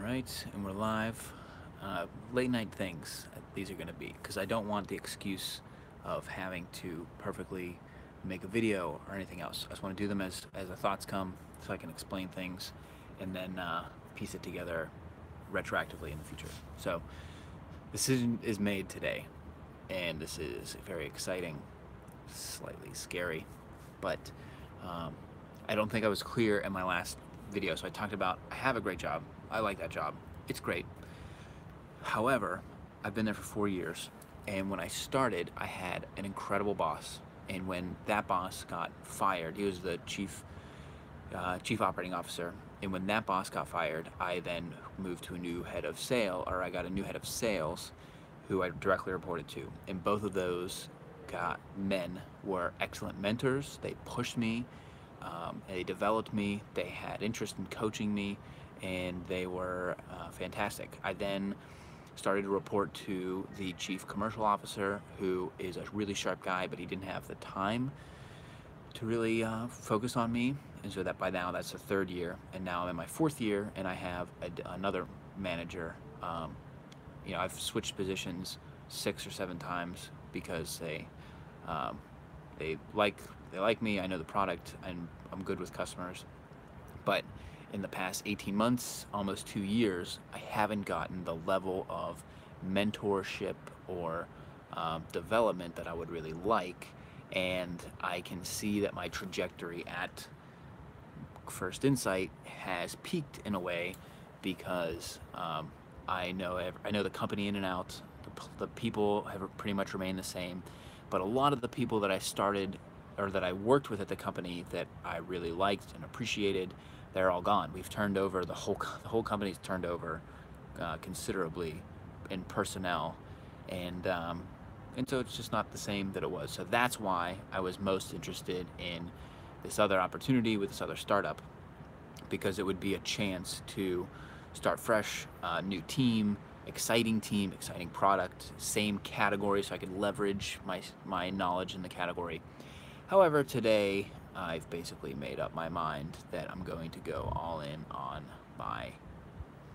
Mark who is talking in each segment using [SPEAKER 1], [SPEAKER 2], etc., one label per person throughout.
[SPEAKER 1] right, and we're live. Late night things, these are going to be, because I don't want the excuse of having to perfectly make a video or anything else. I just want to do them as the thoughts come so I can explain things and then piece it together retroactively in the future. So, decision is made today, and this is very exciting, slightly scary, but um, I don't think I was clear in my last video. So I talked about I have a great job. I like that job. It's great. However, I've been there for 4 years, and when I started, I had an incredible boss. And when that boss got fired, he was the chief operating officer. And when that boss got fired, I then moved to a new head of sale, or I got a new head of sales, who I directly reported to. And both of those men were excellent mentors. They pushed me, they developed me, they had interest in coaching me, and they were fantastic. I then started to report to the chief commercial officer, who is a really sharp guy, but he didn't have the time to really focus on me. And so that by now, that's the third year, and now I'm in my fourth year, and I have another manager. I've switched positions 6 or 7 times because um, they like me. I know the product, and I'm good with customers. But in the past 18 months, almost 2 years, I haven't gotten the level of mentorship or development that I would really like. And I can see that my trajectory at First Insight has peaked in a way because I know the company in and out. The people have pretty much remained the same, but a lot of the people that I started or that I worked with at the company that I really liked and appreciated, they're all gone. We've turned over the whole company's turned over considerably in personnel, and so it's just not the same that it was. So that's why I was most interested in this other opportunity with this other startup, because it would be a chance to start fresh, new team, exciting product, same category, so I could leverage my knowledge in the category. However, today I've basically made up my mind that I'm going to go all in on my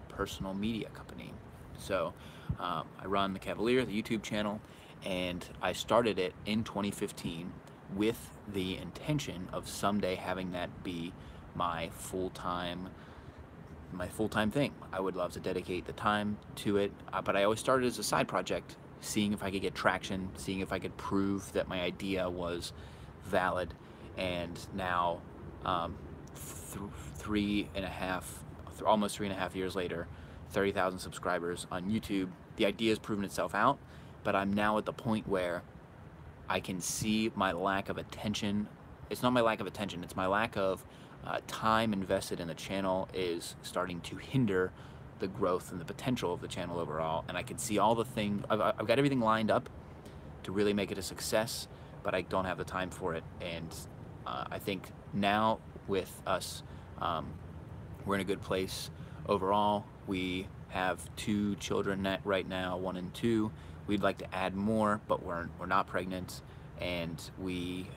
[SPEAKER 1] personal media company. So I run The Cavalier, the YouTube channel, and I started it in 2015 with the intention of someday having that be my full-time thing. I would love to dedicate the time to it, but I always started as a side project, seeing if I could get traction, seeing if I could prove that my idea was valid. And now, almost 3.5 years later, 30,000 subscribers on YouTube. The idea has proven itself out, but I'm now at the point where I can see my lack of attention. It's not my lack of attention, it's my lack of time invested in the channel is starting to hinder the growth and the potential of the channel overall. And I can see all the things, I've got everything lined up to really make it a success, but I don't have the time for it. And I think now with us, we're in a good place overall. We have 2 children right now, 1 and 2. We'd like to add more, but we're not pregnant, and we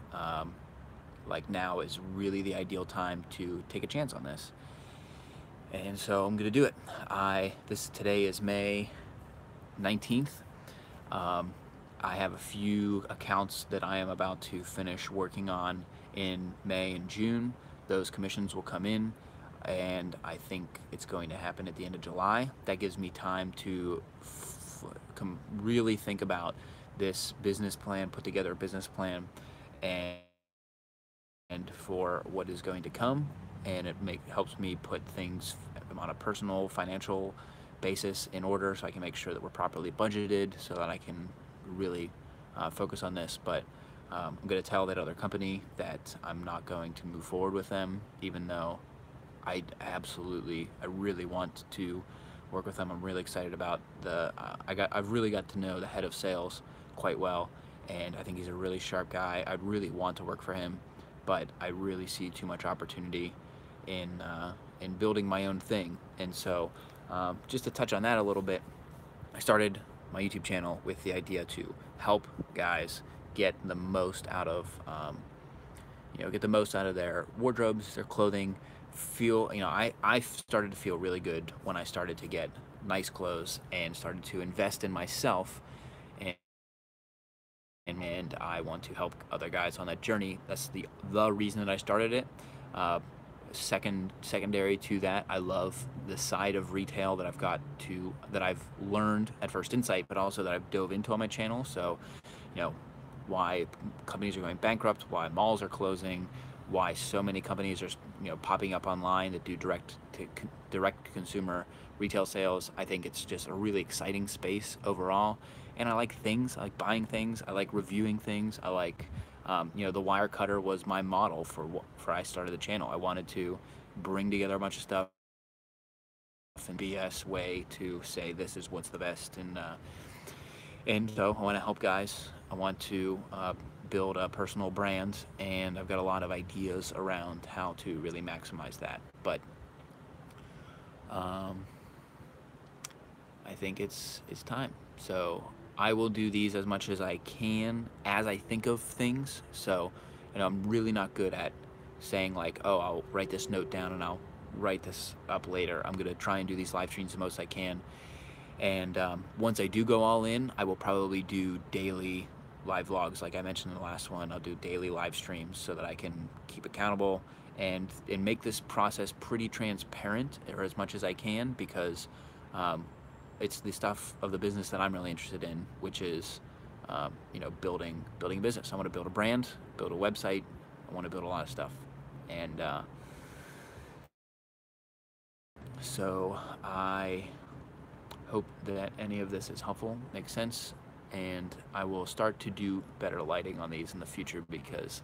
[SPEAKER 1] now is really the ideal time to take a chance on this. And so I'm gonna do it. Today is May 19th. I have a few accounts that I am about to finish working on in May and June. Those commissions will come in, and I think it's going to happen at the end of July. That gives me time to really think about this business plan, put together a business plan, and for what is going to come, and it helps me put things on a personal financial basis in order, so I can make sure that we're properly budgeted, so that I can really focus on this. But I'm going to tell that other company that I'm not going to move forward with them, even though I really want to work with them. I'm really excited about I've really got to know the head of sales quite well, and I think he's a really sharp guy. I'd really want to work for him, but I really see too much opportunity in building my own thing. And so just to touch on that a little bit, I started my YouTube channel with the idea to help guys get the most out of their wardrobes, their clothing, feel, you know, I started to feel really good when I started to get nice clothes and started to invest in myself, and and I want to help other guys on that journey. That's the reason that I started it. Uh, Secondary to that, I love the side of retail that I've learned at First Insight, but also that I've dove into on my channel. So, you know, why companies are going bankrupt, why malls are closing, why so many companies are, you know, popping up online that do direct to consumer retail sales. I think it's just a really exciting space overall, and I like things. I like buying things. I like reviewing things. I like, you know, the Wirecutter was my model for I started the channel. I wanted to bring together a bunch of stuff in BS way to say this is what's the best, and so I want to help guys. I want to build a personal brand, and I've got a lot of ideas around how to really maximize that. But I think it's time. So I will do these as much as I can as I think of things. So, you know, I'm really not good at saying like, oh, I'll write this note down and I'll write this up later. I'm gonna try and do these live streams the most I can. And once I do go all in, I will probably do daily live vlogs. Like I mentioned in the last one, I'll do daily live streams so that I can keep accountable and make this process pretty transparent, or as much as I can, because it's the stuff of the business that I'm really interested in, which is you know, building a business. I want to build a brand, build a website. I want to build a lot of stuff, and so I hope that any of this is helpful, makes sense, and I will start to do better lighting on these in the future, because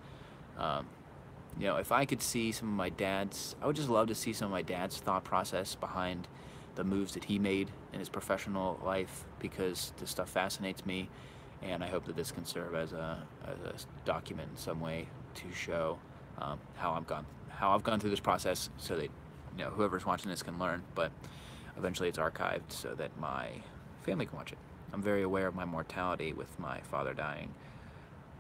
[SPEAKER 1] you know, if I could see some of my dad's, I would just love to see some of my dad's thought process behind the moves that he made in his professional life, because this stuff fascinates me, and I hope that this can serve as a document in some way to show how I've gone through this process, so that, you know, whoever's watching this can learn. But eventually it's archived so that my family can watch it. I'm very aware of my mortality with my father dying.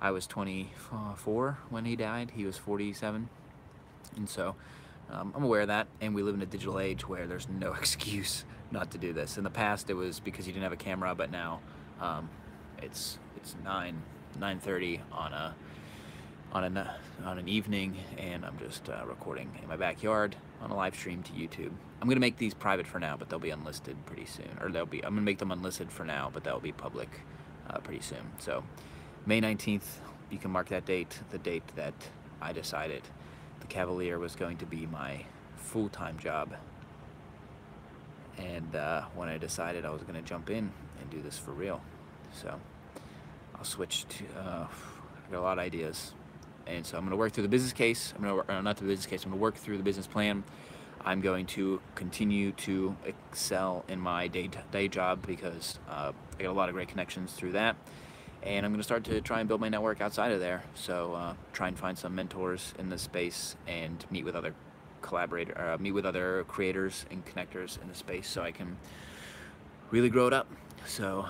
[SPEAKER 1] I was 24 when he died. He was 47. And so I'm aware of that, and we live in a digital age where there's no excuse not to do this. In the past, it was because you didn't have a camera, but now it's 9:30 on an evening, and I'm just recording in my backyard on a live stream to YouTube. I'm gonna make these private for now, but they'll be unlisted pretty soon. Or I'm gonna make them unlisted for now, but they'll be public pretty soon. So May 19th, you can mark that date, the date that I decided the Cavalier was going to be my full-time job. And when I decided I was gonna jump in and do this for real. So I'll switch to, I've got a lot of ideas. And so I'm gonna work through the business case. Not the business case, I'm gonna work through the business plan. I'm going to continue to excel in my day job, because I got a lot of great connections through that. And I'm going to start to try and build my network outside of there. So try and find some mentors in this space, and meet with other creators and connectors in the space, so I can really grow it up. So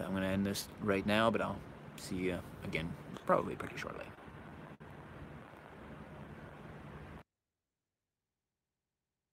[SPEAKER 1] I'm going to end this right now, but I'll see you again probably pretty shortly.